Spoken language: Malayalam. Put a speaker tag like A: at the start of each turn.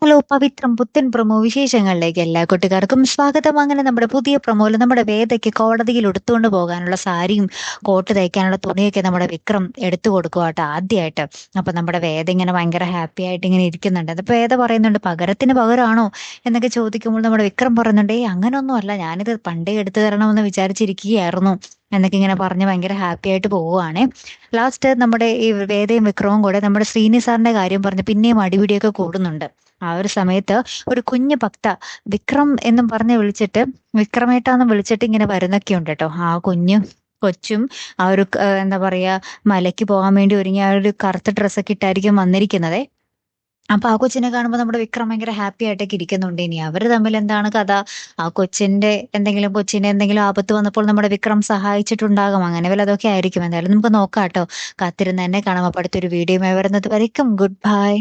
A: ഹലോ പവിത്രം പുത്തൻ പ്രൊമോ വിശേഷങ്ങളിലേക്ക് എല്ലാ കൂട്ടുകാർക്കും സ്വാഗതം. അങ്ങനെ നമ്മുടെ പുതിയ പ്രൊമോയിൽ നമ്മുടെ വേദയ്ക്ക് കോടതിയിൽ എടുത്തുകൊണ്ട് പോകാനുള്ള സാരിയും കോട്ട് തയ്ക്കാനുള്ള തുണിയൊക്കെ നമ്മുടെ വിക്രം എടുത്തു കൊടുക്കുക കേട്ടോ ആദ്യമായിട്ട്. അപ്പൊ നമ്മുടെ വേദ ഇങ്ങനെ ഭയങ്കര ഹാപ്പി ആയിട്ട് ഇങ്ങനെ ഇരിക്കുന്നുണ്ട്. അപ്പൊ വേദ പറയുന്നുണ്ട് പകരത്തിന് പകരമാണോ എന്നൊക്കെ ചോദിക്കുമ്പോൾ നമ്മുടെ വിക്രം പറയുന്നുണ്ട് ഏയ് അങ്ങനൊന്നും അല്ല, ഞാനിത് പണ്ടേ എടുത്തു തരണമെന്ന് വിചാരിച്ചിരിക്കുകയായിരുന്നു എന്നൊക്കെ ഇങ്ങനെ പറഞ്ഞ് ഭയങ്കര ഹാപ്പി ആയിട്ട് പോവുകയാണ്. ലാസ്റ്റ് നമ്മുടെ ഈ വേദയും വിക്രവും കൂടെ നമ്മുടെ ശ്രീനി സാറിന്റെ കാര്യം പറഞ്ഞ് പിന്നെയും അടിപിടിയൊക്കെ കൂടുന്നുണ്ട്. ആ ഒരു സമയത്ത് ഒരു കുഞ്ഞു ഭക്ത വിക്രം എന്നും പറഞ്ഞ് വിളിച്ചിട്ട് വിക്രമേട്ടാന്ന് വിളിച്ചിട്ട് ഇങ്ങനെ വരുന്നൊക്കെ ഉണ്ട് കേട്ടോ. ആ കുഞ്ഞു കൊച്ചും ആ ഒരു എന്താ പറയാ മലയ്ക്ക് പോകാൻ വേണ്ടി ഒരുങ്ങി ആ ഒരു കറുത്ത ഡ്രസ്സൊക്കെ ഇട്ടായിരിക്കും വന്നിരിക്കുന്നത്. അപ്പൊ ആ കൊച്ചിനെ കാണുമ്പോൾ നമ്മുടെ വിക്രം ഭയങ്കര ഹാപ്പി ആയിട്ടൊക്കെ ഇരിക്കുന്നുണ്ട്. ഇനി അവര് തമ്മിൽ എന്താണ് കഥ, ആ കൊച്ചിനെ എന്തെങ്കിലും ആപത്ത് വന്നപ്പോൾ നമ്മുടെ വിക്രം സഹായിച്ചിട്ടുണ്ടാകും, അങ്ങനെ വല്ലതൊക്കെ ആയിരിക്കും. എന്തായാലും നമുക്ക് നോക്കാം കേട്ടോ. കാത്തിരുന്ന് തന്നെ കാണാം. അപ്പൊ അടുത്തൊരു വീഡിയോയുമായി വരുന്നത് വരയ്ക്കും ഗുഡ് ബൈ.